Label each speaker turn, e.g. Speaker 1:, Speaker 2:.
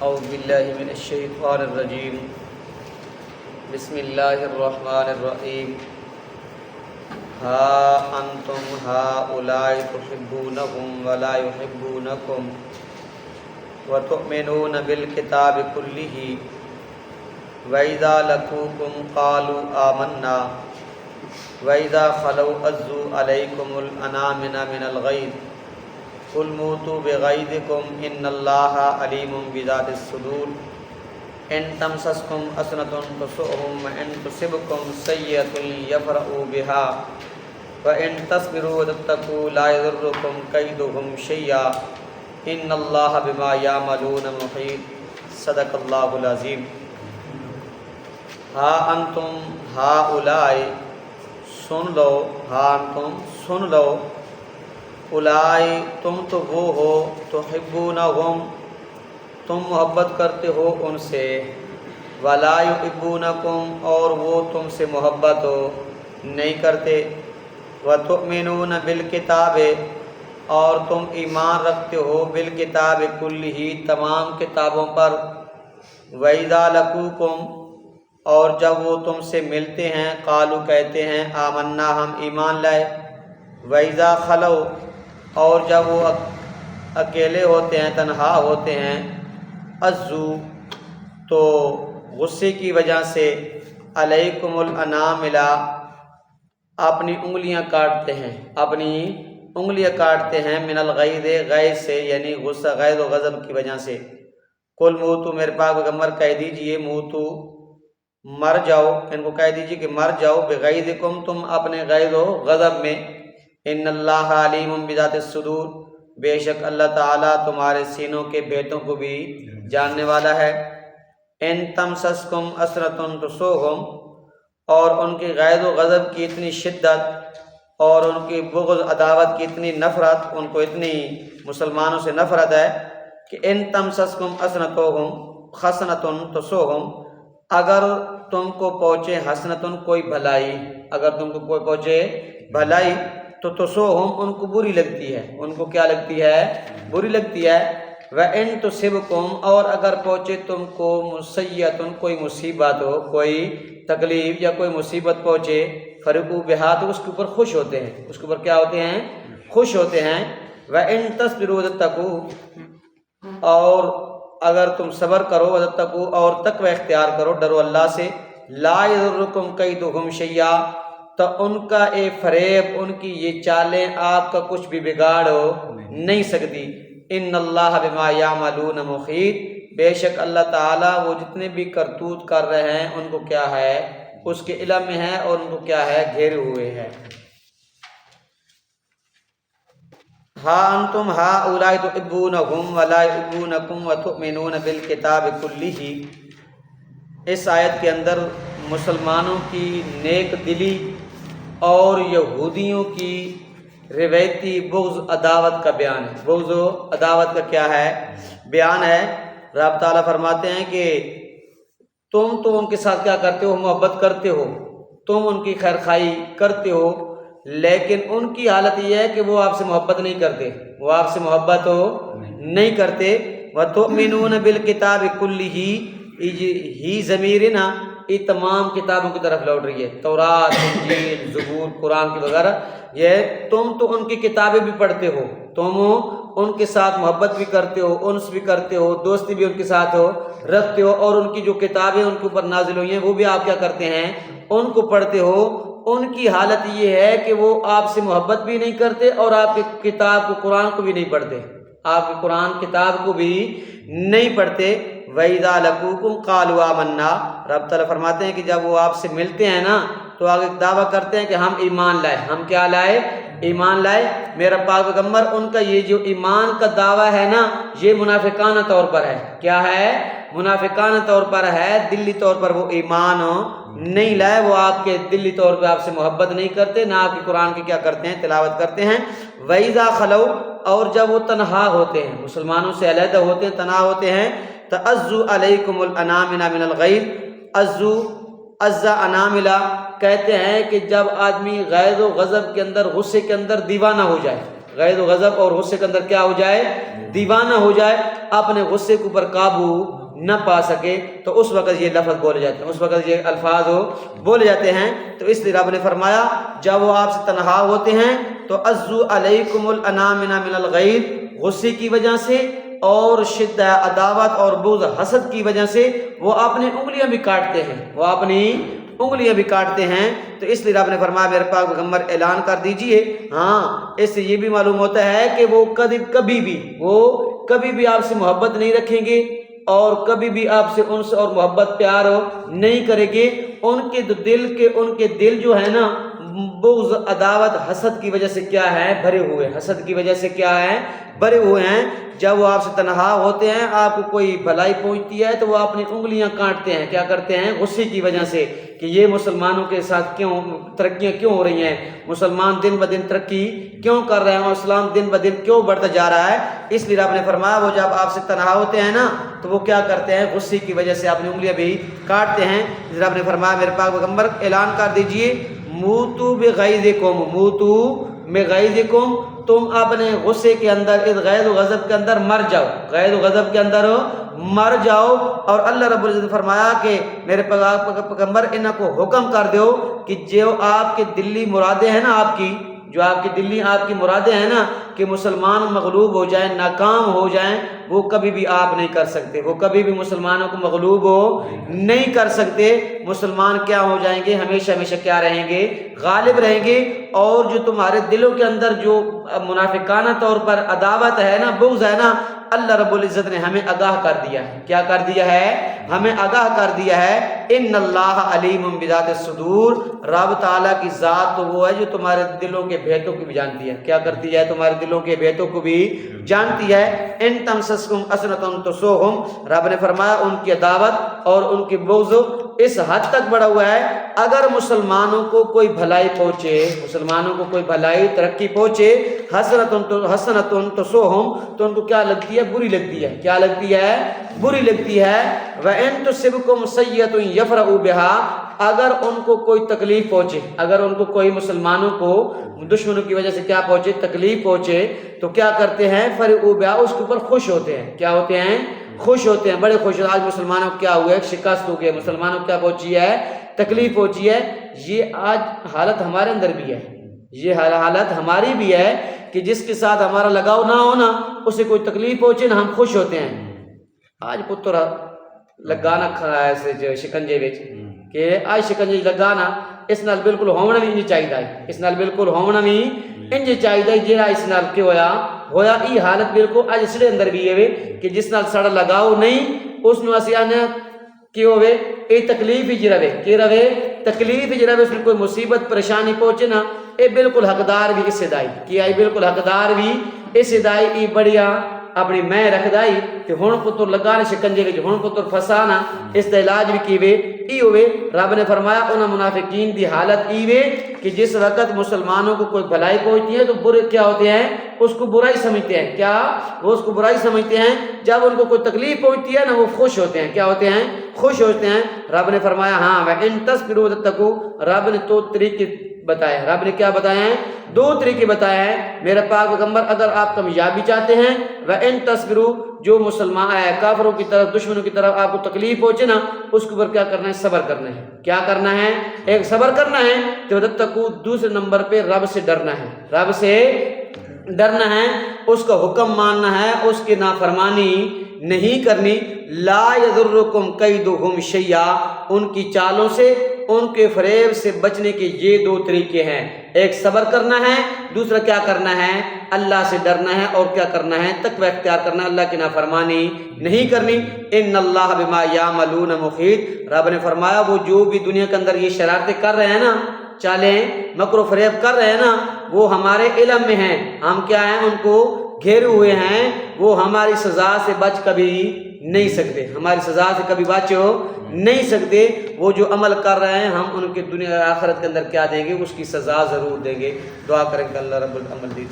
Speaker 1: اعوذ باللہ من الشیطان الرجیم بسم اللہ الرحمن الرحیم ہا انتم ہؤلاء تحبونہم ولا یحبونکم وتؤمنون بالکتاب کلہ وَإِذَا لَقُوكُمْ قَالُوا آمَنَّا وَإِذَا خَلَوْا عَضُّوا عَلَيْكُمُ الْأَنَامِلَ مِنَ الْغَيْظِ قُلْ مُوتُوا بِغَيْظِكُمْ إِنَّ اللَّهَ عَلِيمٌ بِذَاتِ الصُّدُورِ إِن تَمْسَسْكُمْ حَسَنَةٌ تَسُؤْهُمْ وَإِن تُصِبْكُمْ سَيِّئَةٌ يَفْرَحُوا بِهَا وَإِن تَصْبِرُوا وَتَتَّقُوا لَا يَضُرُّكُمْ كَيْدُهُمْ شَيْئًا إِنَّ اللَّهَ بِمَا يَعْمَلُونَ مُحِيطٌ صدق اللہ العظیم۔ ہا انتم ہؤلاء سن لو، ہا انتم سن لو، اولائے تم تو وہ ہو، تحبونہم تم محبت کرتے ہو ان سے، ولا یحبونکم اور وہ تم سے محبت نہیں کرتے، وتؤمنون بالکتاب اور تم ایمان رکھتے ہو بالکتاب کلہ تمام کتابوں پر، وَإِذَا لَقُوكُمْ اور جب وہ تم سے ملتے ہیں قالوا کہتے ہیں آمنا ہم ایمان لائے، وَإِذَا خَلَوْا اور جب وہ اکیلے ہوتے ہیں تنہا ہوتے ہیں، عَضُّوا تو غصے کی وجہ سے، عَلَيْكُمُ الْأَنَامِلَ اپنی انگلیاں کاٹتے ہیں، اپنی انگلیاں کاٹتے ہیں، من الغیظ غیظ سے یعنی غصہ غیظ و غضب کی وجہ سے، قُلْ موتوا میرے پاک پیغمبر کہہ دیجئے موتوا مر جاؤ، ان کو کہہ دیجئے کہ مر جاؤ، بغیظکم تم اپنے غیظ و غضب میں، ان اللہ علیم بذات الصدور بے شک اللہ تعالیٰ تمہارے سینوں کے بھیتوں کو بھی جاننے والا ہے، ان تمسسکم حسنۃ تسؤہم اور ان کی غیظ و غضب کی اتنی شدت اور ان کی بغض عداوت کی اتنی نفرت، ان کو اتنی مسلمانوں سے نفرت ہے کہ ان تمسسکم حسنۃ تسؤہم اگر تم کو پہنچے حسنتن کوئی بھلائی، اگر تم کو کوئی پہنچے بھلائی تو تسؤہم ان کو بری لگتی ہے، ان کو کیا لگتی ہے؟ بری لگتی ہے، وَإِن تُصِبْكُمْ اور اگر پہنچے تم کو سیئۃ کوئی مصیبت ہو، کوئی تکلیف یا کوئی مصیبت پہنچے، فَرِحُوا بِهَا تو اس کے اوپر خوش ہوتے ہیں، اس کے اوپر کیا ہوتے ہیں؟ خوش ہوتے ہیں، وَإِن تَصْبِرُوا وَتَتَّقُوا اور اگر تم صبر کرو وَتَتَّقُوا اور تقوی اختیار کرو، ڈرو اللہ سے، لا یضرکم کیدہم شیئا تو ان کا فریب، ان کی یہ چالیں آپ کا کچھ بھی بگاڑ نہیں سکتی، ان اللہ بما یعملون محیط بے شک اللہ تعالیٰ وہ جتنے بھی کرتوت کر رہے ہیں ان کو کیا ہے؟ اس کے علم میں ہے اور ان کو کیا ہے؟ گھیرے ہوئے ہے۔ ہا انتم ہؤلاء تحبونہم ولا یحبونکم وتؤمنون بالکتاب کلہ، اس آیت کے اندر مسلمانوں کی نیک دلی اور یہودیوں کی روایتی بغض عداوت کا بیان ہے۔ بغض و عداوت کا کیا ہے؟ بیان ہے۔ رب تعالیٰ فرماتے ہیں کہ تم تو ان کے ساتھ کیا کرتے ہو؟ محبت کرتے ہو، تم ان کی خیرخواہی کرتے ہو، لیکن ان کی حالت یہ ہے کہ وہ آپ سے محبت نہیں کرتے، وہ آپ سے محبت نہیں کرتے۔ وَتُؤْمِنُونَ بِالْكِتَابِ كُلِّهِ ہی ضمیر نا یہ تمام کتابوں کی طرف لوٹ رہی ہے، تورات، انجیل، زبور، قرآن کی وغیرہ، یہ تم تو ان کی کتابیں بھی پڑھتے ہو، تم ان کے ساتھ محبت بھی کرتے ہو، انس بھی کرتے ہو، دوستی بھی ان کے ساتھ رکھتے ہو، اور ان کی جو کتابیں ان کے اوپر نازل ہوئی ہیں وہ بھی آپ کیا کرتے ہیں؟ ان کو پڑھتے ہو۔ ان کی حالت یہ ہے کہ وہ آپ سے محبت بھی نہیں کرتے اور آپ کی کتاب کو، قرآن کو بھی نہیں پڑھتے، آپ کی قرآن کتاب کو بھی نہیں پڑھتے۔ وَإِذَا لَقُوكُمْ قَالُوا آمَنَّا رب تعالیٰ فرماتے ہیں کہ جب وہ آپ سے ملتے ہیں نا تو آگے دعویٰ کرتے ہیں کہ ہم ایمان لائے، ہم کیا لائے؟ ایمان لائے۔ میرا پاک پیغمبر ان کا یہ جو ایمان کا دعویٰ ہے نا یہ منافقانہ طور پر ہے، کیا ہے؟ منافقانہ طور پر ہے، دلی طور پر وہ ایمان نہیں لائے، وہ آپ کے دلی طور پہ آپ سے محبت نہیں کرتے، نہ آپ کی قرآن کی کیا کرتے ہیں؟ تلاوت کرتے ہیں۔ وَإِذَا خَلَوْا اور جب وہ تنہا ہوتے ہیں، مسلمانوں سے علیحدہ ہوتے ہیں، تنہا ہوتے ہیں، تَعَضُّوا عَلَيْكُمُ الْأَنَامِلَ مِنَ الْغَيْظِ عَزَّ اناملہ کہتے ہیں کہ جب آدمی غیظ و غضب کے اندر، غصے کے اندر دیوانہ ہو جائے، غیظ و غضب اور غصے کے اندر کیا ہو جائے؟ دیوانہ ہو جائے، اپنے غصے کے اوپر قابو نہ پا سکے، تو اس وقت یہ لفظ بولے جاتے ہیں، اس وقت یہ الفاظ بولے جاتے ہیں۔ تو اس لیے رب نے فرمایا جب وہ آپ سے تنہا ہوتے ہیں تو عزو علیکم الانامن من الغیظ، غصے کی وجہ سے اور شدت عداوت اور بغض حسد کی وجہ سے وہ اپنی انگلیاں بھی کاٹتے ہیں، وہ اپنی انگلیاں بھی کاٹتے ہیں۔ تو اس لیے رب نے فرمایا میرے پاک پیغمبر اعلان کر دیجئے، ہاں اس سے یہ بھی معلوم ہوتا ہے کہ وہ کبھی بھی آپ سے محبت نہیں رکھیں گے اور کبھی بھی آپ سے انس اور محبت پیار نہیں کریں گے۔ ان کے دل جو ہے نا بغض عداوت حسد کی وجہ سے کیا ہے؟ بھرے ہوئے، حسد کی وجہ سے کیا ہے؟ بھرے ہوئے ہیں۔ جب وہ آپ سے تنہا ہوتے ہیں، آپ کو کوئی بھلائی پہنچتی ہے تو وہ اپنی انگلیاں کاٹتے ہیں، کیا کرتے ہیں؟ غصے کی وجہ سے کہ یہ مسلمانوں کے ساتھ ترقیاں کیوں ہو رہی ہیں، مسلمان دن بدن ترقی کیوں کر رہے ہیں اور اسلام دن بدن کیوں بڑھتا جا رہا ہے۔ اس لیے رب نے فرمایا وہ جب آپ سے تنہا ہوتے ہیں نا تو وہ کیا کرتے ہیں؟ غصے کی وجہ سے اپنی انگلیاں بھی کاٹتے ہیں۔ رب نے فرمایا میرے پاک پیغمبر اعلان کر دیجئے موتو بغیظکم، موتو بغیظکم، تم اپنے غصے کے اندر، اس غیظ و غضب کے اندر مر جاؤ، غیظ و غضب کے اندر مر جاؤ۔ اور اللہ رب العزت نے فرمایا کہ میرے پیغمبر انہاں کو حکم کر دو کہ جو آپ کے دلی مرادیں ہیں نا، جو آپ کی مرادیں ہیں نا کہ مسلمان مغلوب ہو جائیں، ناکام ہو جائیں، وہ کبھی بھی آپ نہیں کر سکتے، وہ کبھی بھی مسلمانوں کو مغلوب نہیں کر سکتے۔ مسلمان کیا ہو جائیں گے؟ ہمیشہ ہمیشہ کیا رہیں گے؟ غالب رہیں گے۔ اور جو تمہارے دلوں کے اندر جو منافقانہ طور پر عداوت ہے نا، بغض ہے نا، اللہ رب العزت نے ہمیں آگاہ کر دیا ہے۔ کیا کر دیا ہے؟ ہمیں آگاہ کر دیا ہے۔ ان اللہ علیم بذات الصدور، رب تعالیٰ کی ذات تو وہ ہے جو تمہارے دلوں کے بھیتوں کو بھی جانتی ہے۔ کیا کرتی ہے؟ تمہارے دلوں کے بھیتوں کو بھی جانتی ہے۔ ان تمسسکم حسنۃ تسؤہم، رب نے فرمایا ان کی عداوت اور ان کی بغض اس حد تک بڑھا ہوا ہے، اگر مسلمانوں کو کوئی بھلائی پہنچے، مسلمانوں کو کوئی بھلائی ترقی پہنچے، حسنۃ تسؤہم، تو ان کو کیا لگتی ہے؟ بری لگتی ہے۔ کیا لگتی ہے؟ بری لگتی ہے۔ وَإِن تُصِبْكُمْ سَیِّئَةٌ یفرحوا بِہَا، اگر ان کو کوئی تکلیف پہنچے، اگر ان کو کوئی مسلمانوں کو دشمنوں کی وجہ سے کیا پہنچے؟ تکلیف پہنچے، تو کیا کرتے ہیں؟ فرحوا بِہَا، اس کے اوپر خوش ہوتے ہیں۔ کیا ہوتے ہیں؟ خوش ہوتے ہیں، بڑے خوش ہوتے ہیں۔ آج مسلمانوں کو کیا ہوا ہے؟ شکست ہو گئی، مسلمانوں کو کیا پہنچی ہے؟ تکلیف پہنچی ہے۔ یہ آج حالت ہمارے اندر بھی ہے، یہ حالت ہماری بھی ہے کہ جس کے ساتھ ہمارا لگاؤ نہ ہونا، اسے کوئی تکلیف پہنچے نا، ہم خوش ہوتے ہیں۔ آج پتر لگانا کھڑا ہے اسے شکنجے وچ کہ آج شکنجے لگانا اس نال بالکل ہونا بھی نہیں چاہیے، اس نال بالکل ہونا بھی انج چاہیے جہاں اس نال کی ہویا یہ حالت بالکل اج سڑے اندر بھی ہے کہ جس نال سڑا لگاؤ نہیں اس نو اسی آنے کی ہوئے اے تکلیف ہی رہے، کی رہے تکلیف ہی رہے، اس میں کوئی مصیبت پریشانی پہنچے نا، اے بالکل حقدار بھی اس ہدائی کی آئی، بالکل حقدار بھی اس ہدائی ای بڑھیا اپنی میں رکھ دائی کہ ہون پتر لگانے شکنجے وچ، ہون پتر پھسانا، اس دا علاج بھی کیوے ای ہوئے۔ رب نے فرمایا انہاں منافقین دی حالت ای ہوئے کہ جس وقت مسلمانوں کو کوئی بھلائی پہنچتی ہے تو برے کیا ہوتے ہیں؟ اس کو برائی سمجھتے ہیں۔ کیا وہ اس کو برائی سمجھتے ہیں؟ جب ان کو کوئی تکلیف پہنچتی ہے نا وہ خوش ہوتے ہیں۔ کیا ہوتے ہیں؟ خوش ہوتے ہیں۔ رب نے فرمایا ہاں وَإِن تَصْبِرُوا وَتَتَّقُوا، رب نے تو طریقے بتائے، رب نے کیا بتایا ہے؟ دو طریقے بتائے ہیں میرے پاک پیغمبر، اگر آپ کامیابی چاہتے ہیں وَإِن تَصْبِرُوا، جو مسلمان کافروں کی طرف، دشمنوں کی طرف آپ کو تکلیف پہنچے نا اس کے اوپر کیا کرنا ہے؟ صبر کرنا ہے۔ کیا کرنا ہے؟ ایک صبر کرنا ہے، تو تتقوا دوسرے نمبر پہ رب سے ڈرنا ہے، رب سے ڈرنا ہے، اس کا حکم ماننا ہے، اس کی نافرمانی نہیں کرنی۔ لا یضرکم کیدہم شیئا، ان کی چالوں سے، ان کے فریب سے بچنے کے یہ دو طریقے ہیں، ایک صبر کرنا ہے، دوسرا کیا کرنا ہے؟ اللہ سے ڈرنا ہے، اور کیا کرنا ہے؟ تقوی اختیار کرنا ہے، اللہ کی نافرمانی نہیں کرنی۔ ان اللہ بما یعملون محیط، رب نے فرمایا وہ جو بھی دنیا کے اندر یہ شرارتیں کر رہے ہیں نا، چالیں مکر و فریب کر رہے ہیں نا، وہ ہمارے علم میں ہیں، ہم کیا ہیں؟ ان کو گھیرے ہوئے ہیں، وہ ہماری سزا سے بچ کبھی نہیں سکتے، ہماری سزا سے کبھی بچ نہیں سکتے۔ وہ جو عمل کر رہے ہیں ہم ان کے دنیا آخرت کے اندر کیا دیں گے؟ اس کی سزا ضرور دیں گے۔ دعا کریں کہ اللہ رب العمل دی